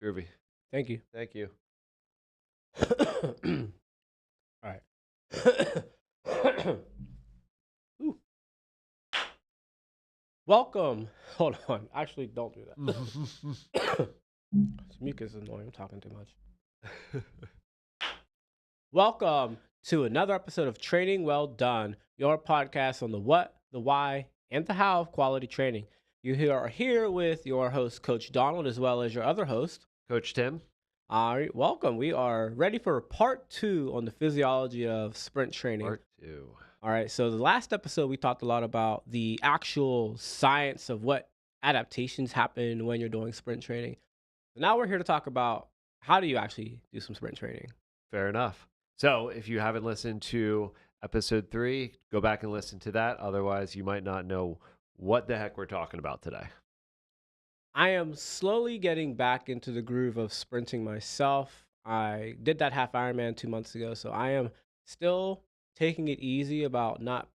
Groovy. Thank you. Thank you. All right. Ooh. Welcome. Hold on. Actually, don't do that. This mucus is annoying. I'm talking too much. Welcome to another episode of Training Well Done, your podcast on the what, the why, and the how of quality training. You are here with your host, Coach Donald, as well as your other host, Coach Tim. All right, welcome. We are ready for part 2 on the physiology of sprint training. Part 2. All right, so the last episode, we talked a lot about the actual science of what adaptations happen when you're doing sprint training. Now we're here to talk about how do you actually do some sprint training. Fair enough. So if you haven't listened to episode 3, go back and listen to that. Otherwise, you might not know what the heck we're talking about today. I am slowly getting back into the groove of sprinting myself. I did that half Ironman 2 months ago, so I am still taking it easy about not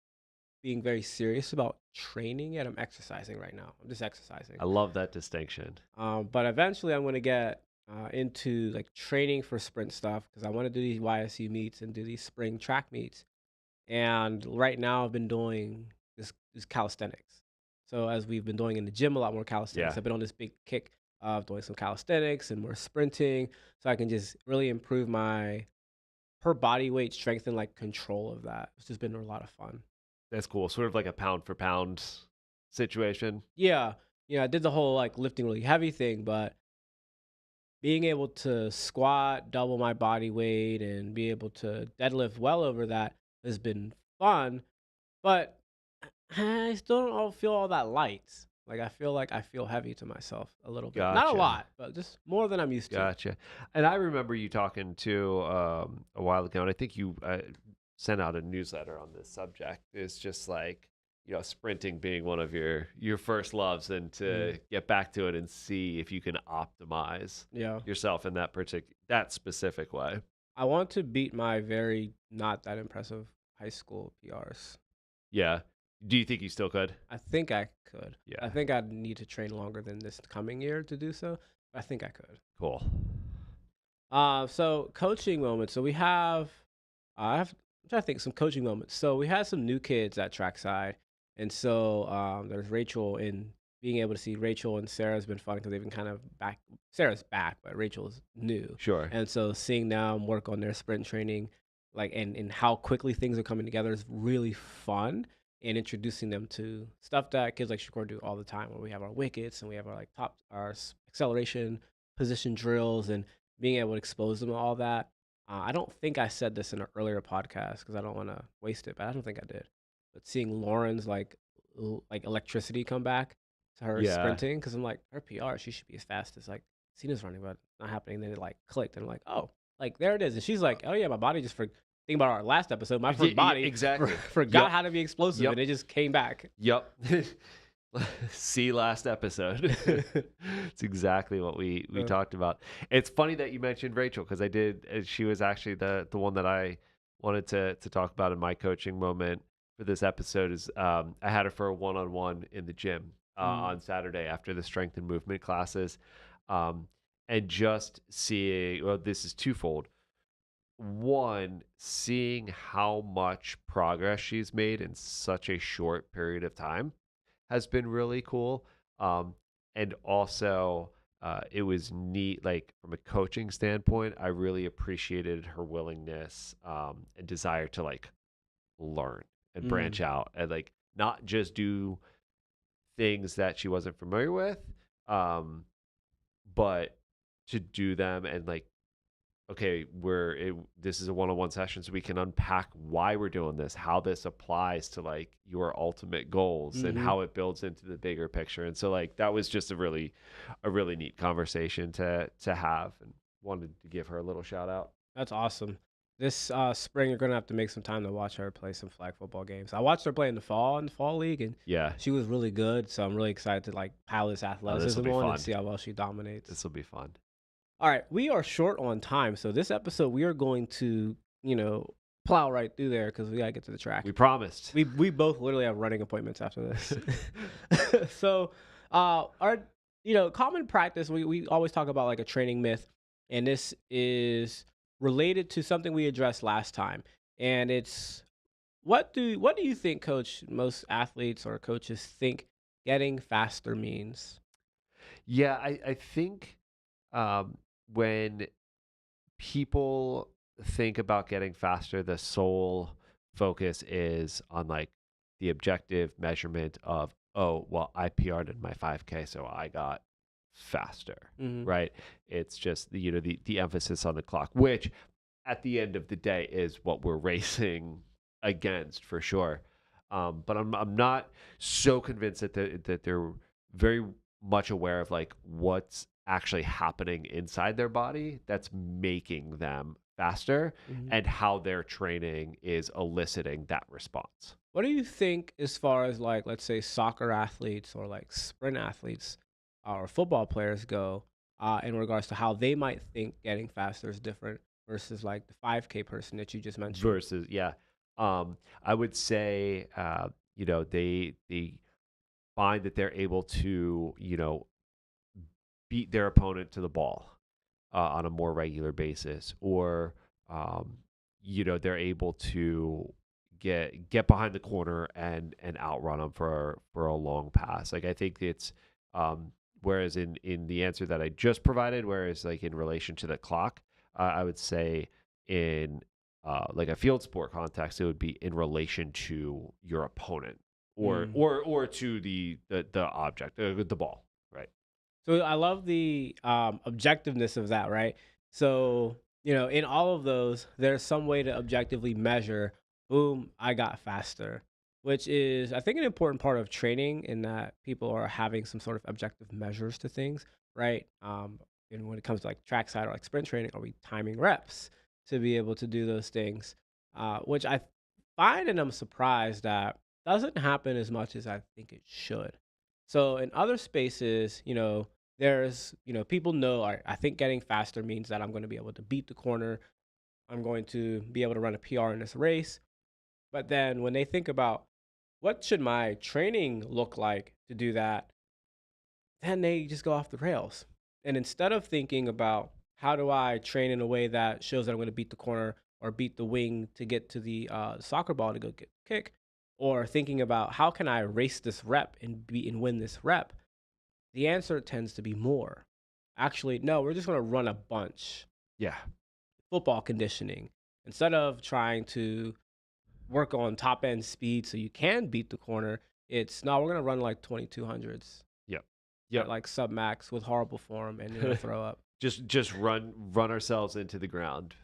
being very serious about training, yet I'm exercising right now. I'm just exercising. I love that distinction. But eventually I'm going to get into like training for sprint stuff because I want to do these YSU meets and do these spring track meets. And right now I've been doing this calisthenics. So as we've been doing in the gym, a lot more calisthenics. Yeah. I've been on this big kick of doing some calisthenics and more sprinting, so I can just really improve my per body weight strength and like control of that. It's just been a lot of fun. That's cool. Sort of like a pound for pound situation. Yeah, I did the whole like lifting really heavy thing, but being able to squat, double my body weight, and be able to deadlift well over that has been fun. But I still don't feel all that light. Like I feel heavy to myself a little bit. Not a Gotcha. lot, but just more than I'm used to. Gotcha. And I remember you talking to a while ago, and I think you sent out a newsletter on this subject. It's just like, sprinting being one of your first loves, and to get back to it and see if you can optimize yourself in that specific way. I want to beat my very not that impressive high school PRs. Yeah. Do you think you still could? I think I could. Yeah. I think I'd need to train longer than this coming year to do so. But I think I could. Cool. So coaching moments. So we have, I'm trying to think some coaching moments. So we had some new kids at Trackside, and so there's Rachel. And being able to see Rachel and Sarah has been fun because they've been kind of back. Sarah's back, but Rachel's new. Sure. And so seeing them work on their sprint training, like and how quickly things are coming together is really fun. And introducing them to stuff that kids like Shakur do all the time, where we have our wickets and we have our acceleration position drills, and being able to expose them to all that. I don't think I said this in an earlier podcast because I don't want to waste it, but I don't think I did. But seeing Lauren's like electricity come back to her sprinting, because I'm like, her PR, she should be as fast as like Cena's running, but not happening. Then it like clicked, and I'm like, oh, like there it is. And she's like, oh yeah, my body just think about our last episode. My first body forgot how to be explosive, and it just came back. Yep. See last episode. It's exactly what we talked about. It's funny that you mentioned Rachel, because I did. She was actually the one that I wanted to talk about in my coaching moment for this episode. Is I had her for a one-on-one in the gym on Saturday after the strength and movement classes, and just seeing. Well, this is twofold. One, seeing how much progress she's made in such a short period of time has been really cool. And also, it was neat, like from a coaching standpoint, I really appreciated her willingness and desire to like learn and branch out and like not just do things that she wasn't familiar with, but to do them and like, okay, this is a one-on-one session, so we can unpack why we're doing this, how this applies to like your ultimate goals, and how it builds into the bigger picture. And so like that was just a really neat conversation to have, and wanted to give her a little shout out. That's awesome. This spring, you're gonna have to make some time to watch her play some flag football games. I watched her play in the fall league, and she was really good. So I'm really excited to like pile this athleticism on and see how well she dominates. This will be fun. All right, we are short on time, so this episode we are going to, plow right through there because we gotta get to the track. We promised. We both literally have running appointments after this. So, our common practice, we always talk about like a training myth, and this is related to something we addressed last time. And it's what do you think, coach, most athletes or coaches think getting faster means? Yeah, I think when people think about getting faster, the sole focus is on like the objective measurement of, oh, well, I PR'd in my 5K, so I got faster, Hmm. right? It's just the emphasis on the clock, which at the end of the day is what we're racing against for sure. But I'm not so convinced that they're very much aware of like what's actually happening inside their body that's making them faster Hmm. and how their training is eliciting that response. What do you think as far as like, let's say, soccer athletes or like sprint athletes or football players go, in regards to how they might think getting faster is different versus like the 5K person that you just mentioned? Versus, yeah, I would say, they find that they're able to, beat their opponent to the ball on a more regular basis, or um, they're able to get behind the corner and outrun them for a long pass. Like I think it's whereas in the answer that I just provided, whereas like in relation to the clock, I would say in like a field sport context, it would be in relation to your opponent or to the object, the ball, right? So I love the objectiveness of that, right? So, in all of those, there's some way to objectively measure, boom, I got faster, which is, I think, an important part of training in that people are having some sort of objective measures to things, right? And when it comes to like trackside or like sprint training, are we timing reps to be able to do those things? Which I find and I'm surprised that doesn't happen as much as I think it should. So in other spaces, people know, all right, I think getting faster means that I'm going to be able to beat the corner. I'm going to be able to run a PR in this race. But then when they think about what should my training look like to do that, then they just go off the rails. And instead of thinking about how do I train in a way that shows that I'm going to beat the corner or beat the wing to get to the soccer ball to go get kick, or thinking about how can I race this rep and win this rep, the answer tends to be more. Actually, no, we're just going to run a bunch. Yeah. Football conditioning. Instead of trying to work on top end speed so you can beat the corner, it's no, we're going to run like 2200s Yep. at Yep. like sub max with horrible form and you're going to throw up. just run ourselves into the ground.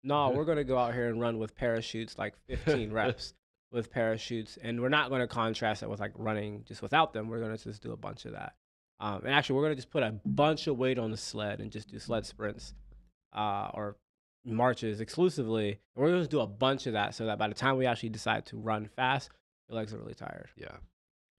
No, we're going to go out here and run with parachutes, like 15 reps with parachutes. And we're not going to contrast that with like running just without them. We're going to just do a bunch of that. And actually, we're going to just put a bunch of weight on the sled and just do sled sprints or marches exclusively. And we're going to do a bunch of that so that by the time we actually decide to run fast, your legs are really tired. Yeah.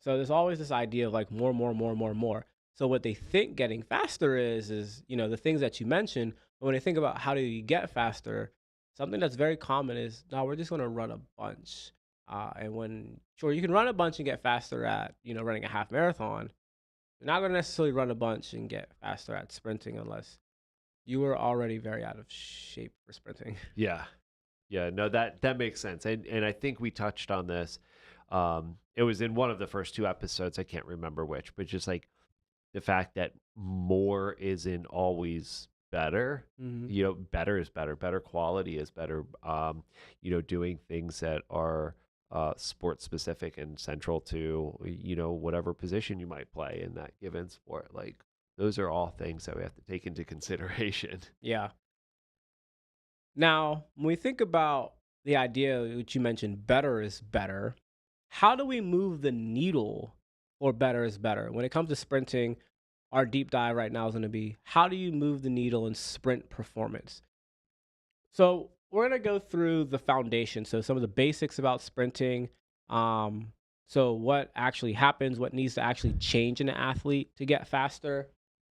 So there's always this idea of like more, more, more, more, more. So what they think getting faster is the things that you mentioned. But when they think about how do you get faster, something that's very common is no, we're just going to run a bunch. And when sure you can run a bunch and get faster at running a half marathon, you're not going to necessarily run a bunch and get faster at sprinting unless you were already very out of shape for sprinting. Yeah. Yeah, no, that makes sense. And I think we touched on this. It was in one of the first two episodes, I can't remember which, but just like the fact that more isn't always better. Hmm. Better is better. Better quality is better. Doing things that are sport specific and central to whatever position you might play in that given sport. Like those are all things that we have to take into consideration. Yeah. Now, when we think about the idea which you mentioned, better is better, how do we move the needle for better is better? When it comes to sprinting, our deep dive right now is going to be how do you move the needle in sprint performance? So, we're going to go through the foundation. So, some of the basics about sprinting. Um, so, what actually happens, what needs to actually change in an athlete to get faster.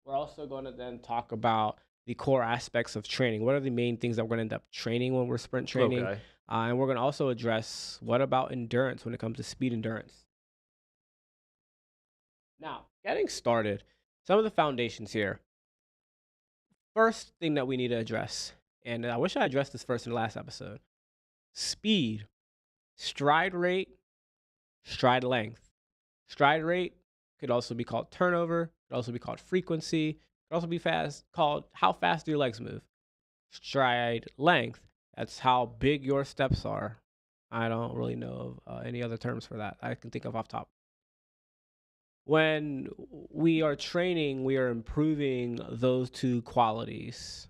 We're also going to then talk about the core aspects of training. What are the main things that we're going to end up training when we're sprint training? Okay. And we're going to also address what about endurance when it comes to speed endurance. Now, getting started, Some of the foundations here. First thing that we need to address, and I wish I addressed this first in the last episode: speed, stride rate, stride length. Stride rate could also be called turnover, could also be called frequency, could also be called how fast do your legs move. Stride length, that's how big your steps are. I don't really know of any other terms for that I can think of off top. When we are training, we are improving those two qualities.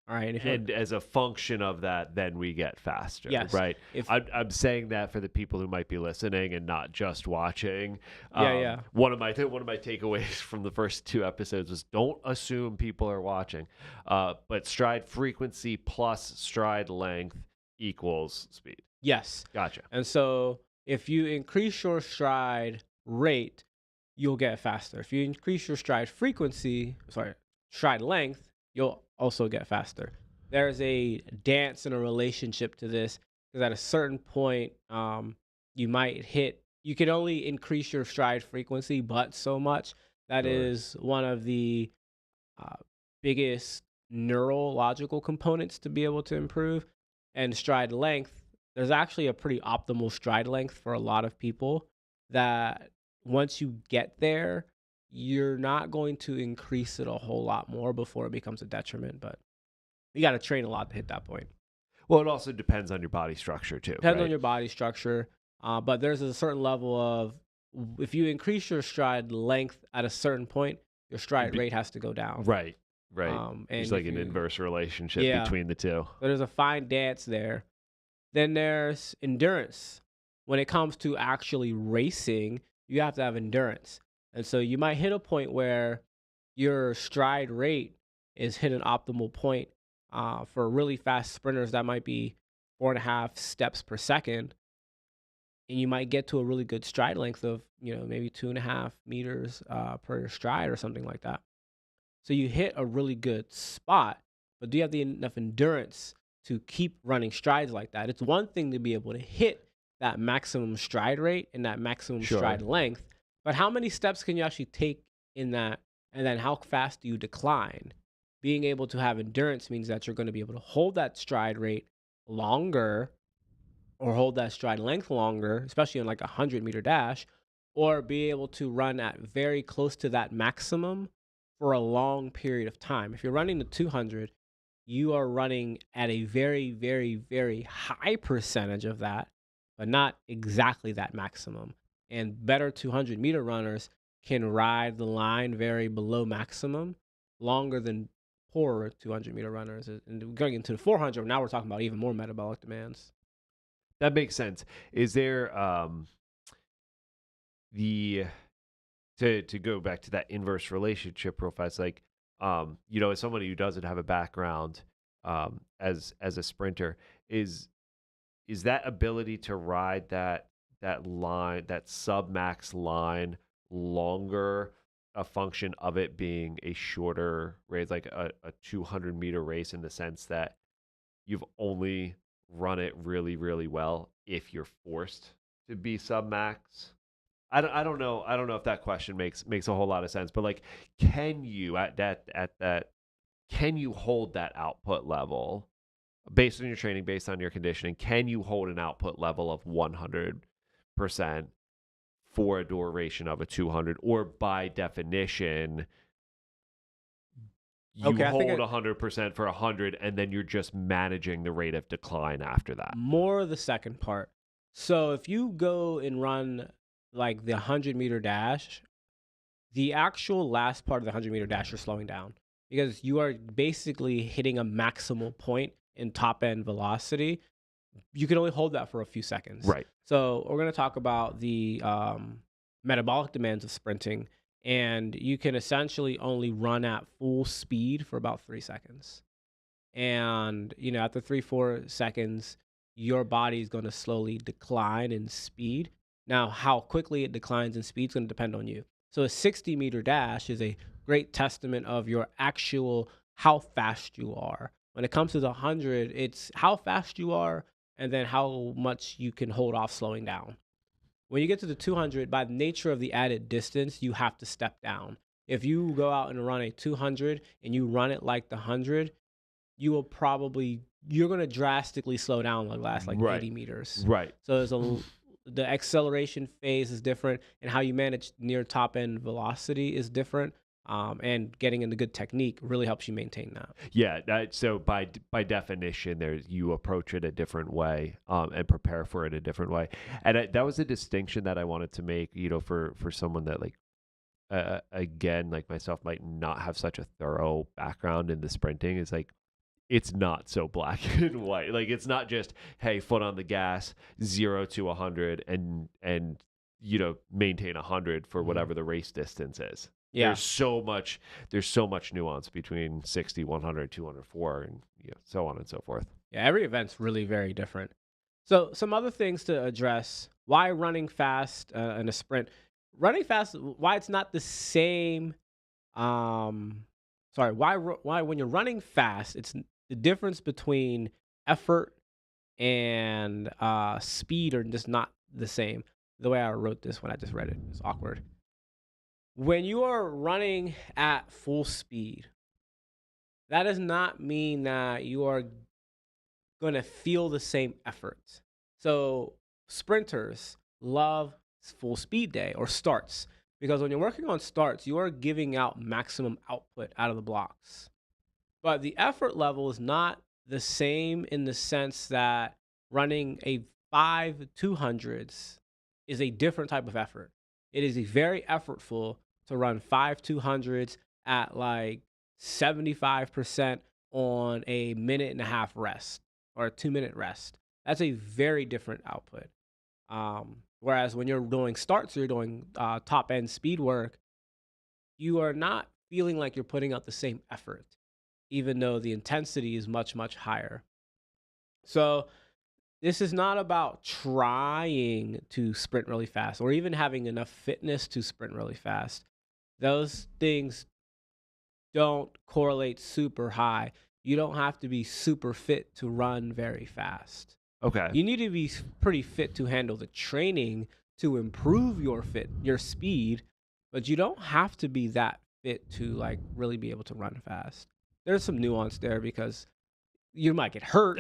All right. If you're, And as a function of that, then we get faster, yes, right? if I'm saying that for the people who might be listening and not just watching. yeah, One of my takeaways from the first 2 episodes was don't assume people are watching. But stride frequency plus stride length equals speed. yes. Gotcha. And so if you increase your stride rate, you'll get faster. If you increase your stride length, you'll also get faster. There's a dance and a relationship to this because at a certain point, you can only increase your stride frequency, but so much. That Sure. is one of the uh, biggest neurological components to be able to improve. And stride length, there's actually a pretty optimal stride length for a lot of people that once you get there, you're not going to increase it a whole lot more before it becomes a detriment. But you got to train a lot to hit that point. Well, it also depends on your body structure too, Depends right? on your body structure. But there's a certain level of, if you increase your stride length at a certain point, your stride rate has to go down. Right. And There's like an inverse relationship Yeah. between the two. So there's a fine dance there. Then there's endurance. When it comes to actually racing, you have to have endurance. And so you might hit a point where your stride rate is hit an optimal point. For really fast sprinters, that might be 4.5 steps per second. And you might get to a really good stride length of, maybe 2.5 meters per stride or something like that. So you hit a really good spot, but do you have enough endurance to keep running strides like that? It's one thing to be able to hit that maximum stride rate and that maximum Sure. stride length, but how many steps can you actually take in that? And then how fast do you decline? Being able to have endurance means that you're going to be able to hold that stride rate longer or hold that stride length longer, especially in like a 100-meter dash, or be able to run at very close to that maximum for a long period of time. If you're running the 200, you are running at a very, very, very high percentage of that, but not exactly that maximum. And better 200-meter runners can ride the line very below maximum longer than poorer 200-meter runners. And going into the 400, now we're talking about even more metabolic demands. That makes sense. Is there the to go back to that inverse relationship profile? It's like as somebody who doesn't have a background as a sprinter, is that ability to ride that line, that sub max line, longer a function of it being a shorter race, like a 200-meter race, in the sense that you've only run it really, really well if you're forced to be sub max? I don't know. I don't know if that question makes a whole lot of sense. But like, can you can you hold that output level based on your training, based on your conditioning? Can you hold an output level of 100% for a duration of a 200, or by definition, you hold 100% for 100, and then you're just managing the rate of decline after that? More the second part. So if you go and run like the 100-meter dash, the actual last part of the 100-meter dash, you're slowing down because you are basically hitting a maximal point in top end velocity. You can only hold that for a few seconds. Right. So we're going to talk about the metabolic demands of sprinting, and you can essentially only run at full speed for about 3 seconds. And, after 3-4 seconds, your body is going to slowly decline in speed. Now, how quickly it declines in speed is going to depend on you. So a 60-meter dash is a great testament of your actual how fast you are. When it comes to the 100, it's how fast you are and then how much you can hold off slowing down. When you get to the 200, by the nature of the added distance, you have to step down. if you go out and run a 200 and you run it like the 100, you're going to drastically slow down the last like Right. 80 meters. Right. So the acceleration phase is different, and how you manage near top end velocity is different. And getting into good technique really helps you maintain that. Yeah. So by definition, you approach it a different way, and prepare for it a different way. And that was a distinction that I wanted to make, for someone that like, again, like myself, might not have such a thorough background in the sprinting. Is like, it's not so black and white. Like, it's not just, hey, foot on the gas, 0 to 100, and maintain 100 for whatever the race distance is. Yeah. There's so much nuance between 60, 100, 204, and so on and so forth. Yeah, every event's really very different. So some other things to address: why running fast in a sprint, running fast, why it's not the same. Why when you're running fast, it's the difference between effort and speed are just not the same. The way I wrote this when I just read it, it's awkward. When you are running at full speed, that does not mean that you are going to feel the same effort. So sprinters love full speed day or starts, because when you're working on starts, you are giving out maximum output out of the blocks. But the effort level is not the same, in the sense that running a 5 200s is a different type of effort. It is very effortful to run 5 200s at like 75% on a minute and a half rest or a 2-minute rest. That's a very different output. Whereas when you're doing starts, or you're doing top end speed work, you are not feeling like you're putting out the same effort, even though the intensity is much, much higher. So this is not about trying to sprint really fast or even having enough fitness to sprint really fast. Those things don't correlate super high. You don't have to be super fit to run very fast. Okay. You need to be pretty fit to handle the training to improve your speed, but you don't have to be that fit to like really be able to run fast. There's some nuance there, because you might get hurt.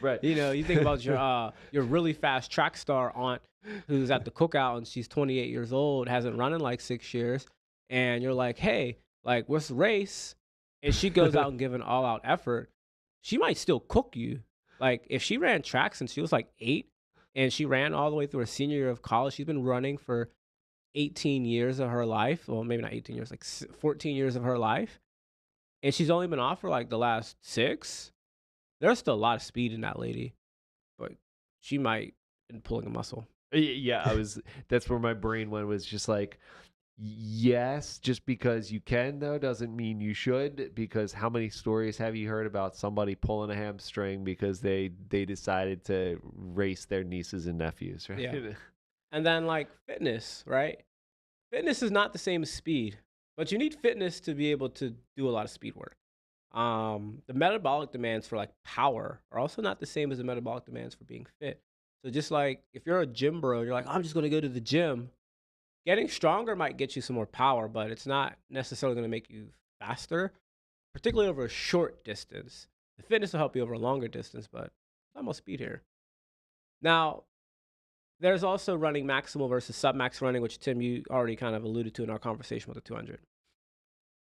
Right. You think about your really fast track star aunt who's at the cookout and she's 28 years old, hasn't run in like 6 years, and you're like, hey, like, what's the race? And she goes out and give an all-out effort. She might still cook you. Like, if she ran track since she was like 8, and she ran all the way through her senior year of college, she's been running for 18 years of her life. Well, maybe not 18 years, like 14 years of her life. And she's only been off for like the last 6. There's still a lot of speed in that lady, but she might be pulling a muscle. Yeah, that's where my brain went, was just like, yes, just because you can, though, doesn't mean you should, because how many stories have you heard about somebody pulling a hamstring because they decided to race their nieces and nephews, right? Yeah. And then like fitness, right? Fitness is not the same as speed, but you need fitness to be able to do a lot of speed work. The metabolic demands for like power are also not the same as the metabolic demands for being fit. So just like if you're a gym bro, you're like, I'm just going to go to the gym. Getting stronger might get you some more power, but it's not necessarily going to make you faster, particularly over a short distance. The fitness will help you over a longer distance, but it's almost speed here. Now, there's also running maximal versus submax running, which Tim, you already kind of alluded to in our conversation with the 200.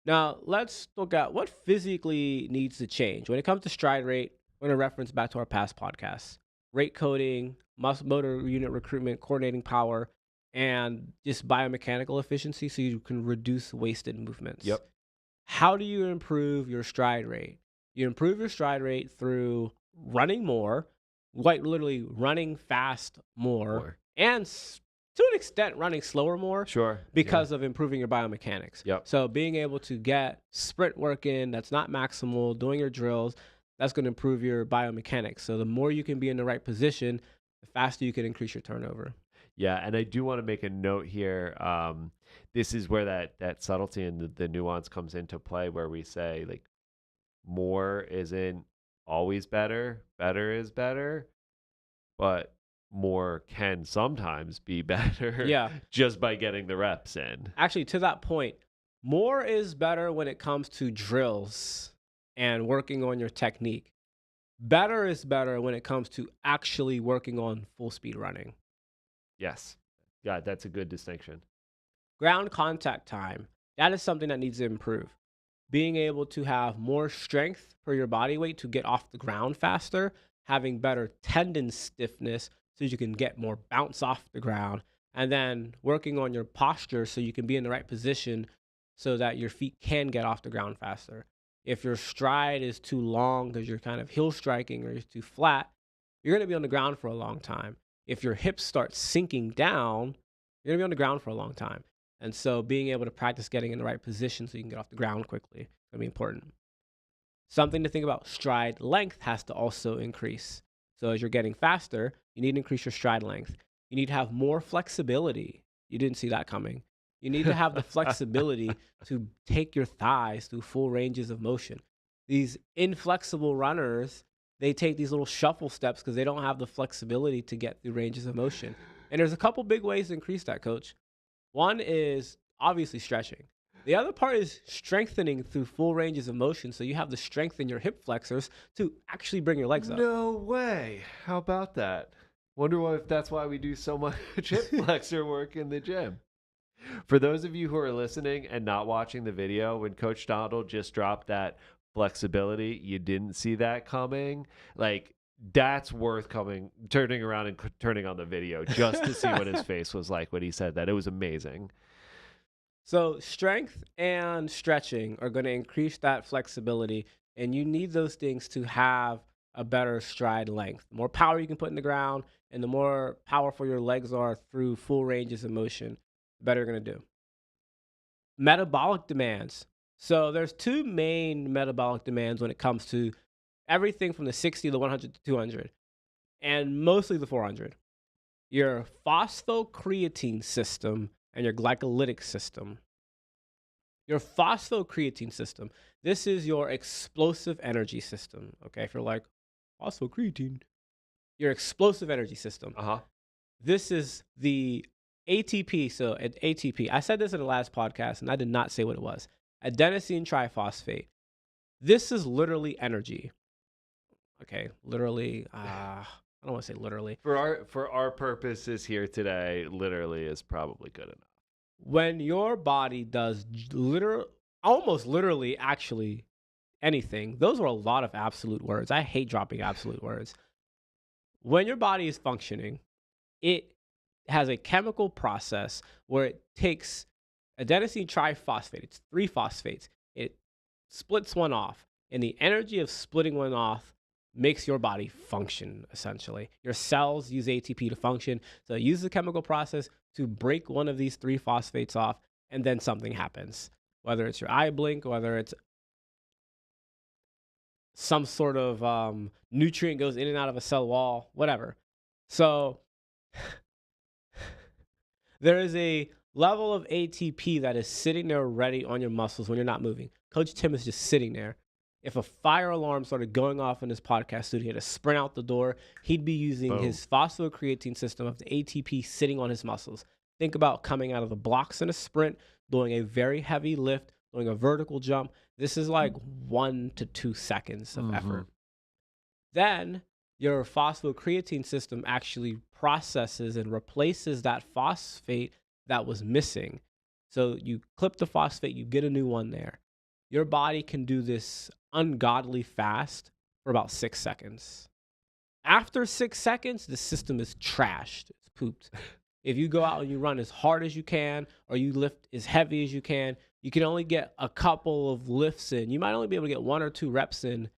Now, let's look at what physically needs to change. When it comes to stride rate, we're going to reference back to our past podcasts. Rate coding, motor unit recruitment, coordinating power, and just biomechanical efficiency so you can reduce wasted movements. Yep. How do you improve your stride rate? You improve your stride rate through running more, quite literally running fast more. And to an extent running slower more. Sure. Because of improving your biomechanics. Yep. So being able to get sprint work in that's not maximal, doing your drills, that's going to improve your biomechanics. So the more you can be in the right position, the faster you can increase your turnover. Yeah, and I do want to make a note here. This is where that subtlety and the nuance comes into play, where we say like more isn't always better. Better is better, but more can sometimes be better. Yeah. Just by getting the reps in. Actually, to that point, More is better when it comes to drills and working on your technique. Better is better when it comes to actually working on full speed running. Yes. Yeah, that's a good distinction. Ground contact time, that is something that needs to improve. Being able to have more strength for your body weight to get off the ground faster, having better tendon stiffness so you can get more bounce off the ground, and then working on your posture so you can be in the right position so that your feet can get off the ground faster. If your stride is too long because you're kind of heel striking or you're too flat, you're going to be on the ground for a long time. If your hips start sinking down, you're going to be on the ground for a long time. And so being able to practice getting in the right position so you can get off the ground quickly is going to be important. Something to think about, stride length has to also increase. So as you're getting faster, you need to increase your stride length. You need to have more flexibility. You didn't see that coming. You need to have the flexibility to take your thighs through full ranges of motion. These inflexible runners, they take these little shuffle steps because they don't have the flexibility to get through ranges of motion. And there's a couple big ways to increase that, coach. One is obviously stretching. The other part is strengthening through full ranges of motion so you have the strength in your hip flexors to actually bring your legs up. No way. How about that? Wonder if that's why we do so much hip flexor work in the gym. For those of you who are listening and not watching the video, when Coach Donald just dropped that flexibility, you didn't see that coming. Like, that's worth turning around and turning on the video just to see what his face was like when he said that. It was amazing. So strength and stretching are going to increase that flexibility, and you need those things to have a better stride length. The more power you can put in the ground and the more powerful your legs are through full ranges of motion, the better you're going to do. Metabolic demands. So there's two main metabolic demands when it comes to everything from the 60, the 100 to 200, and mostly the 400. Your phosphocreatine system and your glycolytic system. Your phosphocreatine system, this is your explosive energy system. Okay, if you're like, phosphocreatine, your explosive energy system. This is the ATP. So at ATP, I said this in the last podcast and I did not say what it was. Adenosine triphosphate. This is literally energy. Okay, literally, I don't want to say literally. For our purposes here today, literally is probably good enough. When your body does almost literally actually anything, those are a lot of absolute words. I hate dropping absolute words. When your body is functioning, it has a chemical process where it takes adenosine triphosphate, it's 3 phosphates, it splits one off, and the energy of splitting one off makes your body function, essentially. Your cells use ATP to function, so it uses a chemical process to break one of these 3 phosphates off, and then something happens. Whether it's your eye blink, whether it's some sort of nutrient goes in and out of a cell wall, whatever. So there is a level of ATP that is sitting there ready on your muscles when you're not moving. Coach Tim is just sitting there. If a fire alarm started going off in his podcast studio, he had to sprint out the door, he'd be using his phosphocreatine system of the ATP sitting on his muscles. Think about coming out of the blocks in a sprint, doing a very heavy lift, doing a vertical jump. This is like 1 to 2 seconds of effort. Then your phosphocreatine system actually processes and replaces that phosphate that was missing. So you clip the phosphate, you get a new one there. Your body can do this ungodly fast for about 6 seconds. After 6 seconds, the system is trashed. It's pooped. If you go out and you run as hard as you can or you lift as heavy as you can only get a couple of lifts in. You might only be able to get 1 or 2 reps in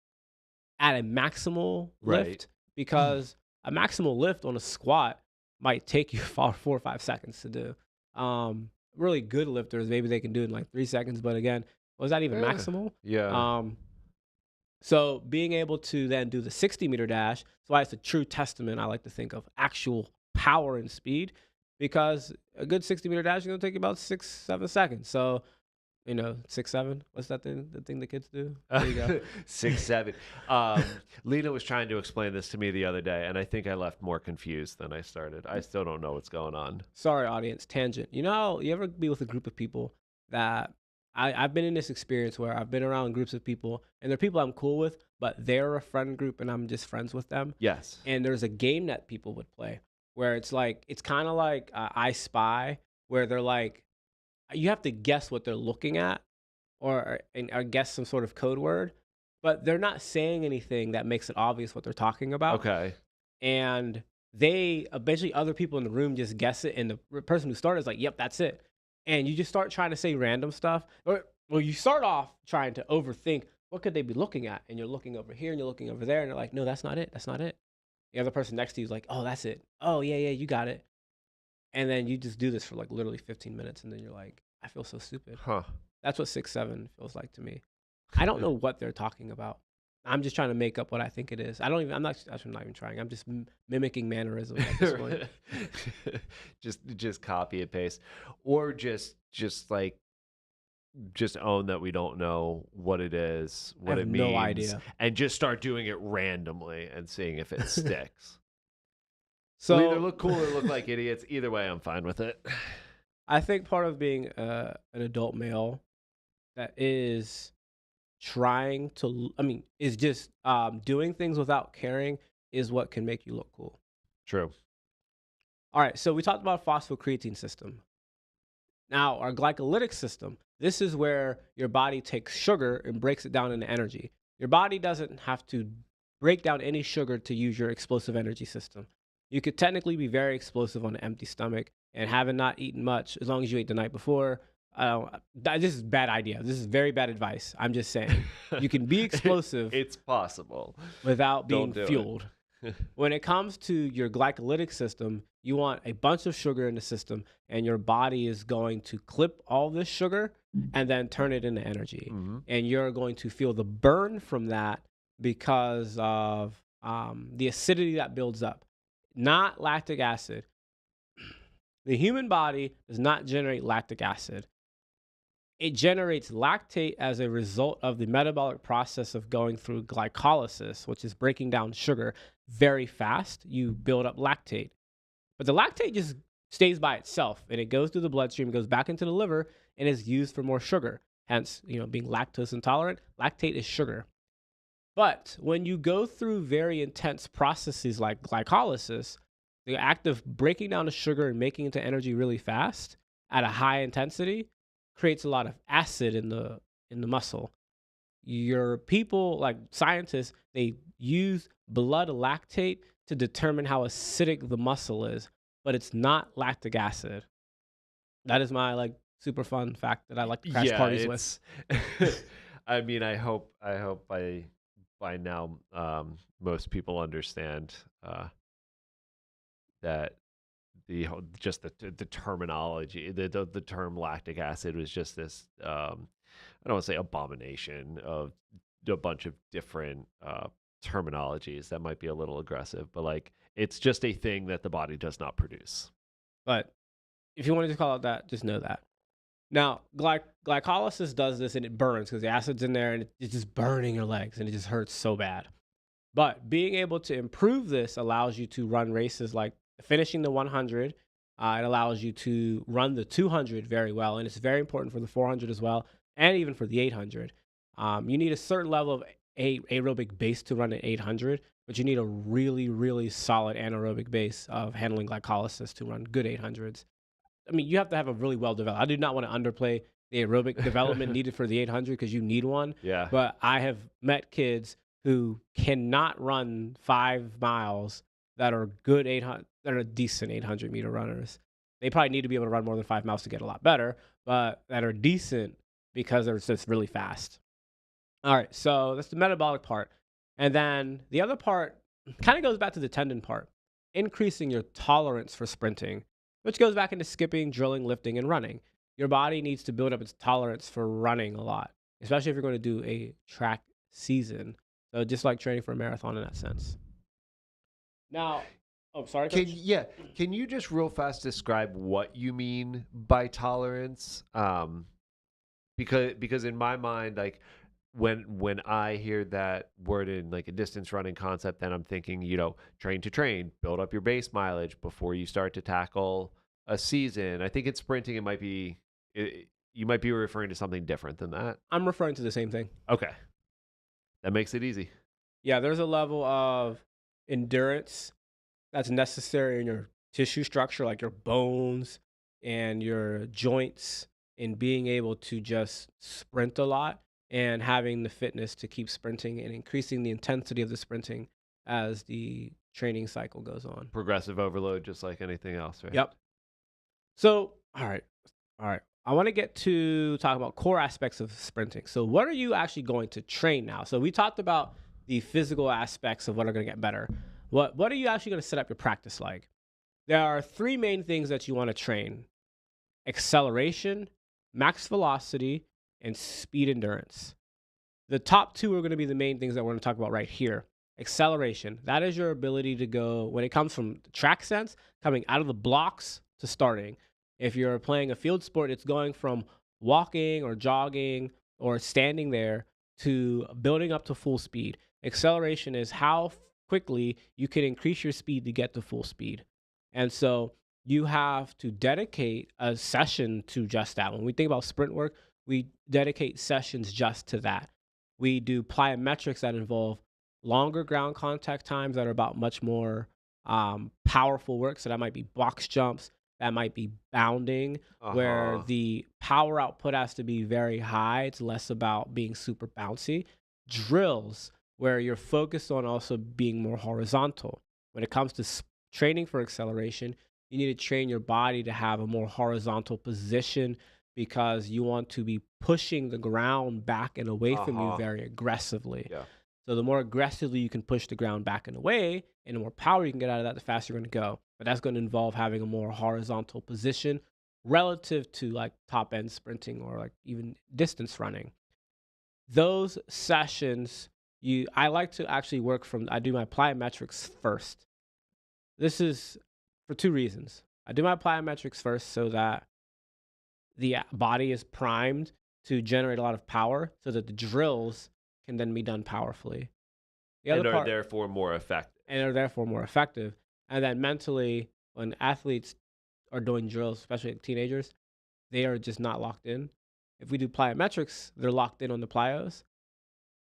at a maximal lift because a maximal lift on a squat might take you 4 or 5 seconds to do. Really good lifters, maybe they can do it in like 3 seconds. But again, was that even maximal? Yeah. So being able to then do the 60-meter dash, that's why it's a true testament, I like to think, of actual power and speed, because a good 60-meter dash is going to take you about 6-7 seconds. So, 6-7, what's that thing, the thing the kids do? There you go. 6-7. Lena was trying to explain this to me the other day, and I think I left more confused than I started. I still don't know what's going on. Sorry, audience, tangent. You ever be with a group of people that I've been in this experience where I've been around groups of people, and they're people I'm cool with, but they're a friend group and I'm just friends with them. Yes. And there's a game that people would play where it's like, it's kind of like I Spy, where they're like, you have to guess what they're looking at, or guess some sort of code word, but they're not saying anything that makes it obvious what they're talking about. Okay. And they eventually, other people in the room just guess it, and the person who started is like, "Yep, that's it." And you just start trying to say random stuff, or well, you start off trying to overthink what could they be looking at, and you're looking over here and you're looking over there, and they're like, "No, that's not it. That's not it." The other person next to you is like, "Oh, that's it. Oh, yeah, yeah, you got it." And then you just do this for like literally 15 minutes, and then you're like, "I feel so stupid." Huh. That's what 6-7 feels like to me. I don't know what they're talking about. I'm just trying to make up what I think it is. I don't even. I'm not. Actually, I'm not even trying. I'm just mimicking mannerisms at this point. Just copy and paste, or just like just own that we don't know what it is, I what have it no means, idea. and just start doing it randomly and seeing if it sticks. We'll either So look cool or look like idiots. Either way, I'm fine with it. I think part of being an adult male that is trying to, is just doing things without caring is what can make you look cool. True. All right, so we talked about phosphocreatine system. Now, our glycolytic system, this is where your body takes sugar and breaks it down into energy. Your body doesn't have to break down any sugar to use your explosive energy system. You could technically be very explosive on an empty stomach and having not eaten much as long as you ate the night before. This is a bad idea. This is very bad advice. I'm just saying. You can be explosive It's possible. without Don't being do fueled. it. When it comes to your glycolytic system, you want a bunch of sugar in the system, and your body is going to clip all this sugar and then turn it into energy. hmm And you're going to feel the burn from that because of the acidity that builds up, not lactic acid. The human body does not generate lactic acid. It generates lactate as a result of the metabolic process of going through glycolysis, which is breaking down sugar very fast. You build up lactate. But the lactate just stays by itself and it goes through the bloodstream, goes back into the liver, and is used for more sugar. Hence, being lactose intolerant, lactate is sugar. But when you go through very intense processes like glycolysis, the act of breaking down the sugar and making it into energy really fast at a high intensity creates a lot of acid in the muscle. Your people, like scientists, they use blood lactate to determine how acidic the muscle is, but it's not lactic acid. That is my like super fun fact that I like to crash Yeah, parties with. it's. I mean, I hope by now most people understand that just the terminology, the term lactic acid was just this. I don't want to say abomination of a bunch of different terminologies that might be a little aggressive, but like it's just a thing that the body does not produce. But if you wanted to call it that, just know that. Now, glycolysis does this and it burns because the acid's in there and it's just burning your legs and it just hurts so bad. But being able to improve this allows you to run races like finishing the 100. It allows you to run the 200 very well. And it's very important for the 400 as well, and even for the 800. You need a certain level of aerobic base to run an 800, but you need a really, really solid anaerobic base of handling glycolysis to run good 800s. I mean, you have to have a really well developed. I do not want to underplay the aerobic development needed for the 800 because you need one. Yeah. But I have met kids who cannot run 5 miles that are good 800, that are decent 800-meter runners. They probably need to be able to run more than 5 miles to get a lot better, but that are decent because they're just really fast. All right, so that's the metabolic part. And then the other part kind of goes back to the tendon part, increasing your tolerance for sprinting, which goes back into skipping, drilling, lifting, and running. Your body needs to build up its tolerance for running a lot, especially if you're going to do a track season. So just like training for a marathon in that sense. Now, oh, sorry, Can coach. yeah, can you just real fast describe what you mean by tolerance? Because in my mind, like when I hear that word in like a distance running concept, then I'm thinking, train to train, build up your base mileage before you start to tackle a season. I think in sprinting it might be you might be referring to something different than that. I'm referring to the same thing. Okay. That makes it easy. Yeah, there's a level of endurance that's necessary in your tissue structure, like your bones and your joints, and being able to just sprint a lot and having the fitness to keep sprinting and increasing the intensity of the sprinting as the training cycle goes on. Progressive overload, just like anything else, right? Yep. So, all right. I want to get to talk about core aspects of sprinting. So, what are you actually going to train now? So, we talked about the physical aspects of what are going to get better. What are you actually going to set up your practice like? There are three main things that you want to train: acceleration, max velocity, and speed endurance. The top two are going to be the main things that we're going to talk about right here. Acceleration, that is your ability to go, when it comes from the track sense, coming out of the blocks to starting. If you're playing a field sport, it's going from walking or jogging or standing there to building up to full speed. Acceleration is how quickly you can increase your speed to get to full speed. And so you have to dedicate a session to just that. When we think about sprint work, we dedicate sessions just to that. We do plyometrics that involve longer ground contact times that are about much more powerful work. So that might be box jumps, that might be bounding, where Uh-huh. the power output has to be very high. It's less about being super bouncy. Drills, where you're focused on also being more horizontal. When it comes to training for acceleration, you need to train your body to have a more horizontal position because you want to be pushing the ground back and away from you Uh-huh. very aggressively. Yeah. So the more aggressively you can push the ground back and away, and the more power you can get out of that, the faster you're going to go. But that's going to involve having a more horizontal position relative to like top end sprinting or like even distance running. Those sessions, I like to actually work from, I do my plyometrics first. This is for two reasons. I do my plyometrics first so that the body is primed to generate a lot of power so that the drills can then be done powerfully. The other And are part, therefore more effective. and are therefore more effective. And then mentally, when athletes are doing drills, especially teenagers, they are just not locked in. If we do plyometrics, they're locked in on the plyos,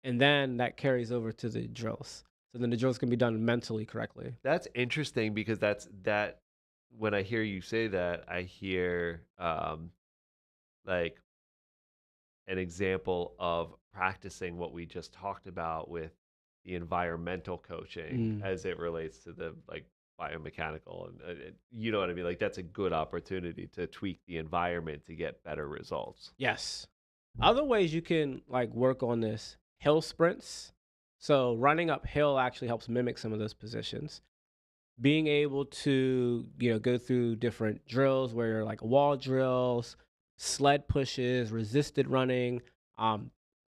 and then that carries over to the drills. So then the drills can be done mentally correctly. That's interesting because that when I hear you say that, I hear like an example of practicing what we just talked about with the environmental coaching Mm. as it relates to the like biomechanical and you know what I mean, like that's a good opportunity to tweak the environment to get better results. Yes. Other ways you can like work on this: hill sprints. So running uphill actually helps mimic some of those positions. Being able to, go through different drills where you're like wall drills, sled pushes, resisted running.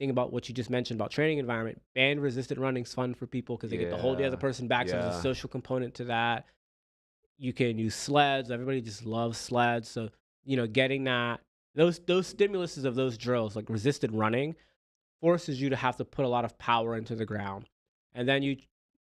Think about what you just mentioned about training environment. Band resisted running is fun for people because they get to hold the other Yeah. person back. So there's a Yeah. social component to that. You can use sleds. Everybody just loves sleds. So, getting that, those stimuluses of those drills, like resisted running, forces you to have to put a lot of power into the ground. And then you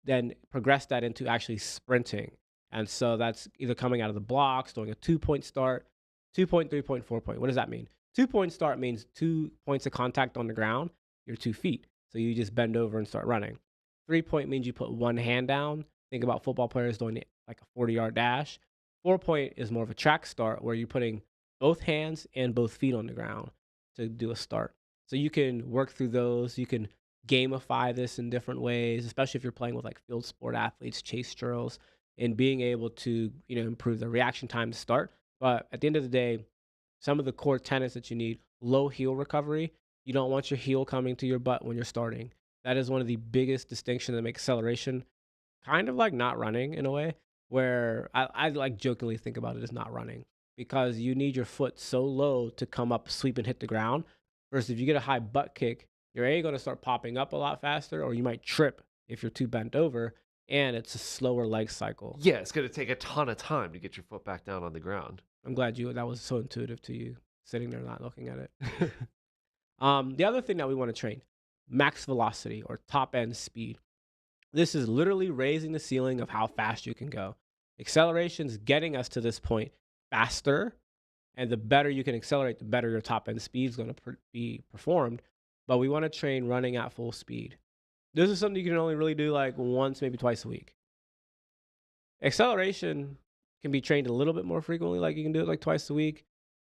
then progress that into actually sprinting. And so that's either coming out of the blocks, doing a 2 point start, 2 point, 3 point, 4 point. What does that mean? 2 point start means 2 points of contact on the ground, your 2 feet. So you just bend over and start running. 3 point means you put one hand down. Think about football players doing like a 40-yard dash. 4 point is more of a track start where you're putting both hands and both feet on the ground to do a start. So you can work through those. You can gamify this in different ways, especially if you're playing with like field sport athletes, chase drills, and being able to, improve the reaction time to start. But at the end of the day, some of the core tenets that you need: low heel recovery. You don't want your heel coming to your butt when you're starting. That is one of the biggest distinctions that makes acceleration kind of like not running in a way, where I like jokingly think about it as not running because you need your foot so low to come up, sweep, and hit the ground. Versus if you get a high butt kick, you're going to start popping up a lot faster, or you might trip if you're too bent over, and it's a slower leg cycle. Yeah, it's going to take a ton of time to get your foot back down on the ground. I'm glad that was so intuitive to you, sitting there not looking at it. The other thing that we want to train: max velocity or top end speed. This is literally raising the ceiling of how fast you can go. Acceleration's getting us to this point faster, And the better you can accelerate, the better your top end speed is going to be performed. But we want to train running at full speed. This is something you can only really do like once, maybe twice a week. Acceleration can be trained a little bit more frequently, like you can do it like twice a week.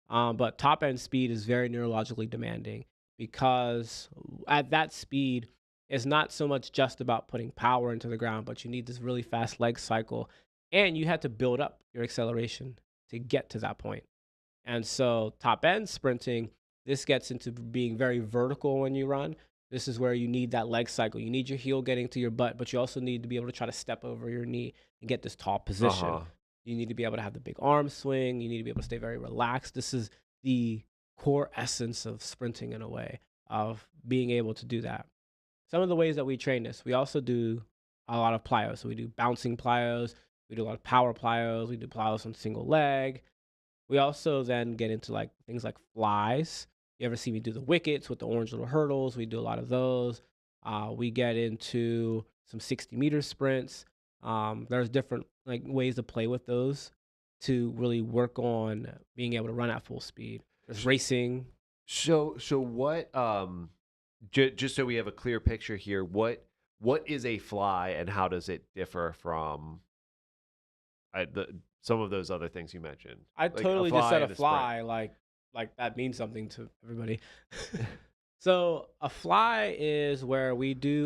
But top end speed is very neurologically demanding because at that speed, it's not so much just about putting power into the ground, but you need this really fast leg cycle. And you had to build up your acceleration to get to that point. And so, top end sprinting, this gets into being very vertical when you run. This is where you need that leg cycle. You need your heel getting to your butt, but you also need to be able to try to step over your knee and get this tall position. Uh-huh. You need to be able to have the big arm swing. You need to be able to stay very relaxed. This is the core essence of sprinting in a way, of being able to do that. Some of the ways that we train this, we also do a lot of plyos. So we do bouncing plyos. We do a lot of power plyos. We do plyos on single leg. We also then get into like things like flies. You ever see me do the wickets with the orange little hurdles? We do a lot of those. We get into some 60-meter sprints. There's different like ways to play with those to really work on being able to run at full speed. There's racing. So what? Just so we have a clear picture here, what is a fly, and how does it differ from some of those other things you mentioned? I Like totally just said a and sprint. fly, like that means something to everybody. So a fly is where we do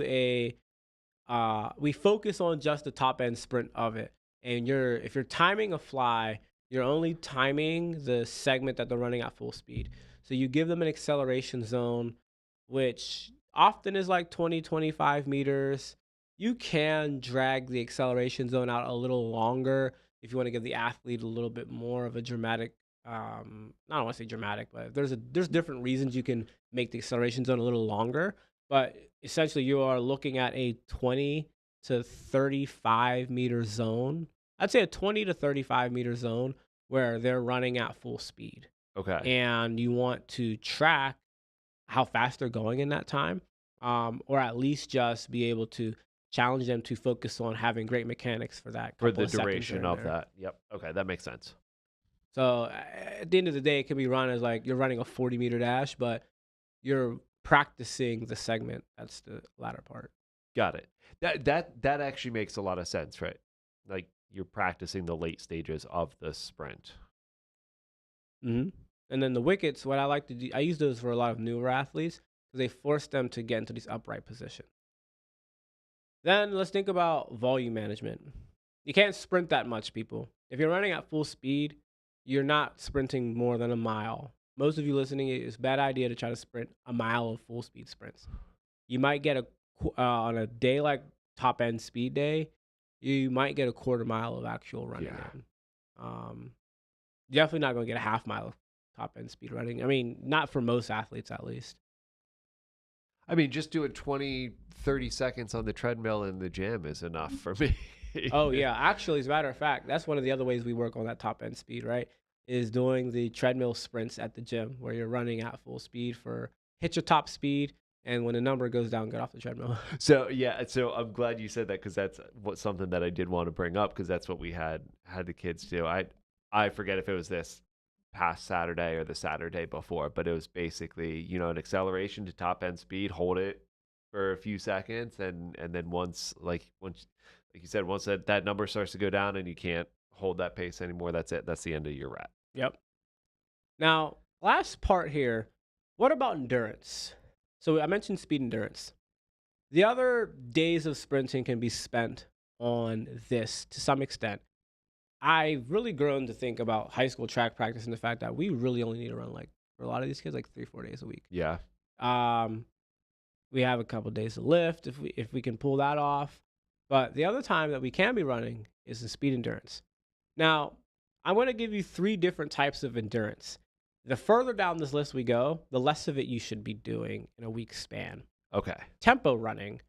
we focus on just the top end sprint of it. And if you're timing a fly, you're only timing the segment that they're running at full speed. So you give them an acceleration zone, which often is like 20, 25 meters. You can drag the acceleration zone out a little longer if you want to give the athlete a little bit more of a dramatic, I don't want to say dramatic, but there's different reasons you can make the acceleration zone a little longer. But essentially, you are looking at a 20 to 35 meter zone. I'd say a 20 to 35 meter zone where they're running at full speed. Okay. And you want to track how fast they're going in that time, or at least just be able to challenge them to focus on having great mechanics for that For couple the of seconds duration here and of there. that. Yep. Okay, that makes sense. So at the end of the day, it can be run as like you're running a 40-meter dash, but you're practicing the segment. That's the latter part. Got it. That actually makes a lot of sense, right? Like you're practicing the late stages of the sprint. Mm-hmm. And then the wickets, what I like to do, I use those for a lot of newer athletes because they force them to get into these upright positions. Then let's think about volume management. You can't sprint that much, people. If you're running at full speed, you're not sprinting more than a mile. Most of you listening, it's a bad idea to try to sprint a mile of full speed sprints. You might get on a day like top end speed day, you might get a quarter mile of actual running in. Definitely not going to get a half mile of top end speed running. I mean, not for most athletes at least. I mean, just doing 20, 30 seconds on the treadmill in the gym is enough for me. Oh, yeah. Actually, as a matter of fact, that's one of the other ways we work on that top end speed, right? Is doing the treadmill sprints at the gym where you're running at full speed hit your top speed. And when the number goes down, get off the treadmill. So I'm glad you said that because that's something that I did want to bring up because that's what we had the kids do. I forget if it was this past Saturday or the Saturday before, but it was basically an acceleration to top end speed, hold it for a few seconds, and then once you said, once that number starts to go down and you can't hold that pace anymore, that's it. That's the end of your rep. Yep. Now, last part here. What about endurance? So I mentioned speed endurance. The other days of sprinting can be spent on this to some extent. I've really grown to think about high school track practice and the fact that we really only need to run for a lot of these kids 3-4 days a week. Yeah. We have a couple days to lift if we can pull that off. But the other time that we can be running is in speed endurance. Now, I'm going to give you 3 different types of endurance. The further down this list we go, the less of it you should be doing in a week span. Okay. Tempo running.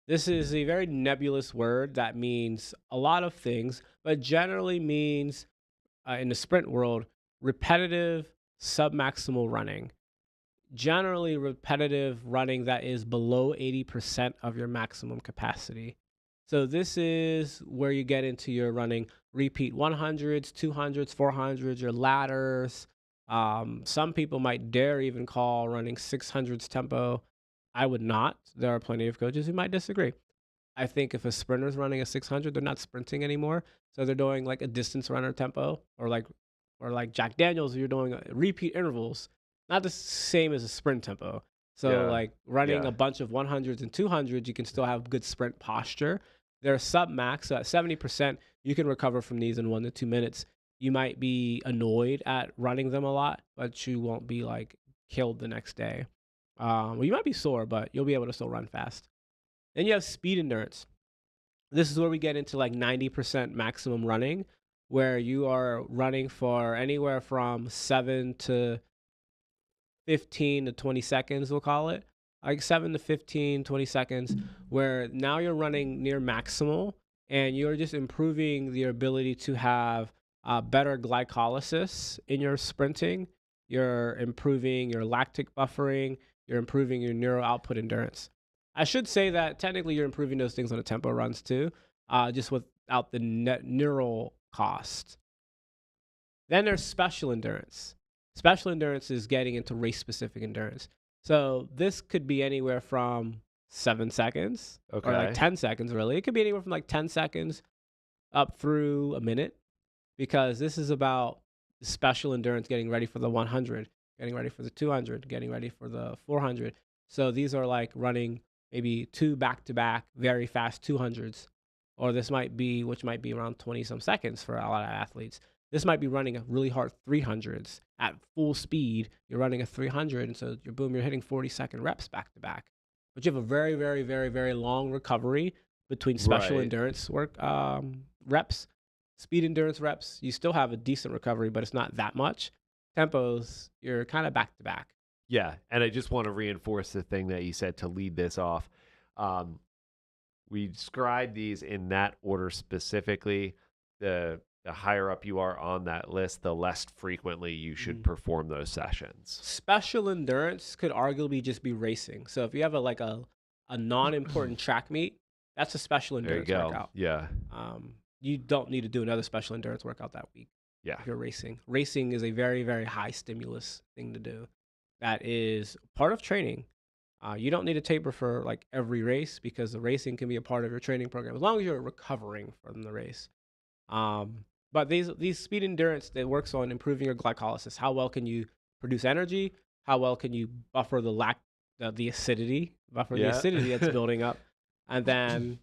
This is a very nebulous word that means a lot of things, but generally means, in the sprint world, repetitive submaximal running. Generally repetitive running that is below 80% of your maximum capacity. So this is where you get into your running repeat 100s, 200s, 400s, your ladders, Some people might dare even call running 600s tempo. I would not. There are plenty of coaches who might disagree. I think if a sprinter's running a 600, they're not sprinting anymore. So they're doing like a distance runner tempo, or like Jack Daniels, you're doing repeat intervals, not the same as a sprint tempo. So Yeah. like running Yeah. a bunch of 100s and 200s, you can still have good sprint posture. They're sub max, so at 70%, you can recover from these in 1 to 2 minutes. You might be annoyed at running them a lot, but you won't be like killed the next day. Well, you might be sore, but you'll be able to still run fast. Then you have speed endurance. This is where we get into like 90% maximum running, where you are running for anywhere from 7 to 15 to 20 seconds, we'll call it. Like 7 to 15, 20 seconds, where now you're running near maximal and you're just improving the ability to have better glycolysis in your sprinting. You're improving your lactic buffering. You're improving your neural output endurance. I should say that technically you're improving those things on the tempo runs too, just without the net neural cost. Then there's special endurance. Special endurance is getting into race specific endurance. So this could be anywhere from 7 seconds or like Okay. 10 seconds, really. It could be anywhere from like 10 seconds up through a minute, because this is about special endurance, getting ready for the 100, getting ready for the 200, getting ready for the 400. So these are like running maybe two back to back, very fast 200s, or this might be, which might be around 20 some seconds for a lot of athletes. This might be running a really hard 300s at full speed. You're running a 300, and so you're hitting 40-second reps back to back. But you have a very, very, very, very long recovery between special Right. endurance work reps. Speed endurance reps, you still have a decent recovery, but it's not that much. Tempos, you're kind of back to back. Yeah. And I just want to reinforce the thing that you said to lead this off. Um, we describe these in that order specifically. The higher up you are on that list, the less frequently you should Mhm. perform those sessions. Special endurance could arguably just be racing. So if you have a non-important track meet, that's a special There you endurance go. workout. Yeah. You don't need to do another special endurance workout that week Yeah. if you're racing. Racing is a very, very high stimulus thing to do. That is part of training. You don't need a taper for like every race, because the racing can be a part of your training program as long as you're recovering from the race. But these speed endurance, that works on improving your glycolysis. How well can you produce energy? How well can you buffer the acidity, buffer the Yeah. acidity that's building up, and then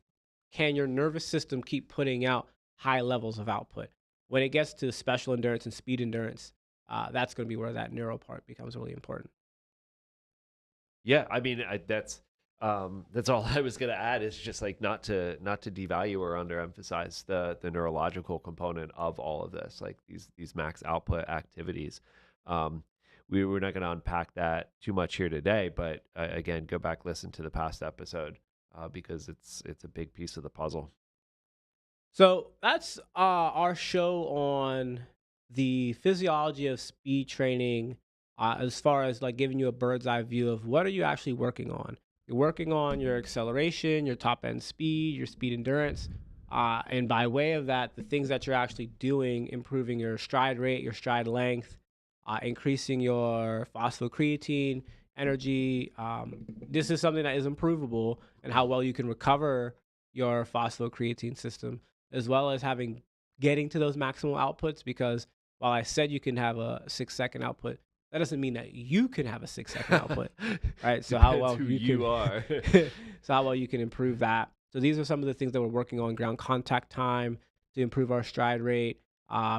can your nervous system keep putting out high levels of output? When it gets to special endurance and speed endurance, that's going to be where that neural part becomes really important. Yeah, I mean, that's all I was gonna add, is just like not to devalue or underemphasize the neurological component of all of this, like these max output activities. Um, we're not gonna unpack that too much here today, but again, go back, listen to the past episode, because it's a big piece of the puzzle. So that's our show on the physiology of speed training, as far as like giving you a bird's eye view of what are you actually working on. You're working on your acceleration, your top end speed, your speed endurance, and by way of that, the things that you're actually doing, improving your stride rate, your stride length, increasing your phosphocreatine energy. This is something that is improvable, and how well you can recover your phosphocreatine system, as well as getting to those maximal outputs. Because while I said you can have a 6 second output, that doesn't mean that you can have a 6 second output, right? So how Depends well who you can, you are. so how well you can improve that. So these are some of the things that we're working on: ground contact time to improve our stride rate.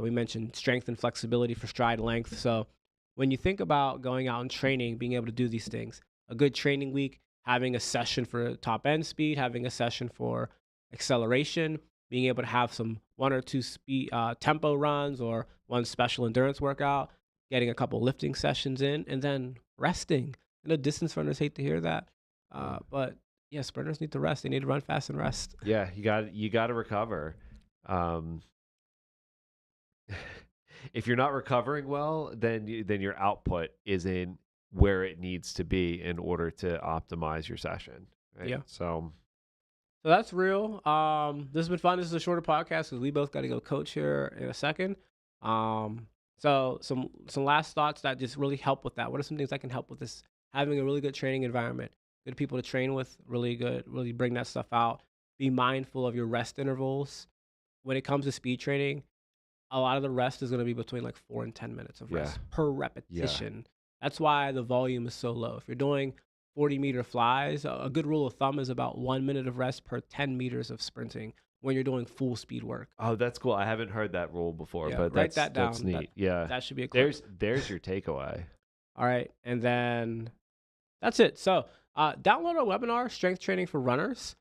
We mentioned strength and flexibility for stride length. So when you think about going out and training, being able to do these things, a good training week, having a session for top end speed, having a session for acceleration, being able to have some one or two speed tempo runs or one special endurance workout, getting a couple lifting sessions in, and then resting. I know distance runners hate to hear that, Mm. but yeah, sprinters need to rest. They need to run fast and rest. Yeah, you got to recover. Um, if you're not recovering well, then your output isn't where it needs to be in order to optimize your session, right? Yeah. So So that's real. This has been fun. This is a shorter podcast because we both got to go coach here in a second. Um, So some last thoughts that just really help with that. What are some things that can help with this? Having a really good training environment, good people to train with, really good, really bring that stuff out. Be mindful of your rest intervals. When it comes to speed training, a lot of the rest is going to be between like 4 and 10 minutes of Yeah. rest per Yeah. repetition. That's why the volume is so low. If you're doing 40-meter flies, a good rule of thumb is about 1 minute of rest per 10 meters of sprinting when you're doing full speed work. Oh, that's cool. I haven't heard that rule before, Yeah, but write that that's down. neat. Yeah. That should be a clip. There's your takeaway. All right, and then that's it. So, download our webinar, Strength Training for Runners.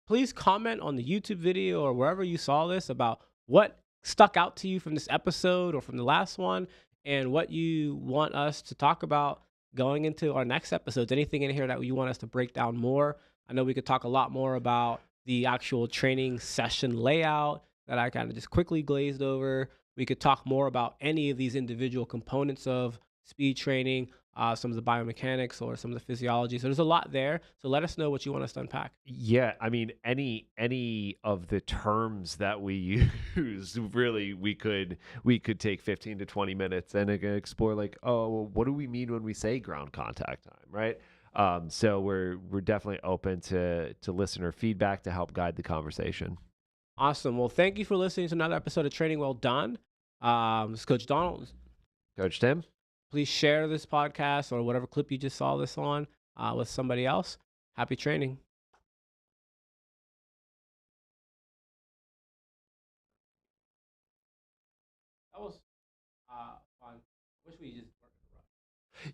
Please comment on the YouTube video or wherever you saw this about what stuck out to you from this episode or from the last one, and what you want us to talk about going into our next episodes. Anything in here that you want us to break down more. I know we could talk a lot more about the actual training session layout that I kind of just quickly glazed over. We could talk more about any of these individual components of speed training, some of the biomechanics or some of the physiology. So there's a lot there. So let us know what you want us to unpack. Yeah, I mean, any of the terms that we use, really, we could take 15 to 20 minutes and explore like, oh, well, what do we mean when we say ground contact time, right? So we're definitely open to listener feedback to help guide the conversation. Awesome. Well, thank you for listening to another episode of Training Well Done. This is Coach Donald. Coach Tim? Please share this podcast or whatever clip you just saw this on with somebody else. Happy training. That was fun. Wish we just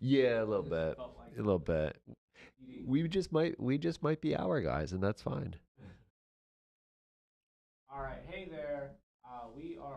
Yeah, a I little just bit. felt like A little bit. We just might be hour guys, and that's fine. All right. Hey there. We are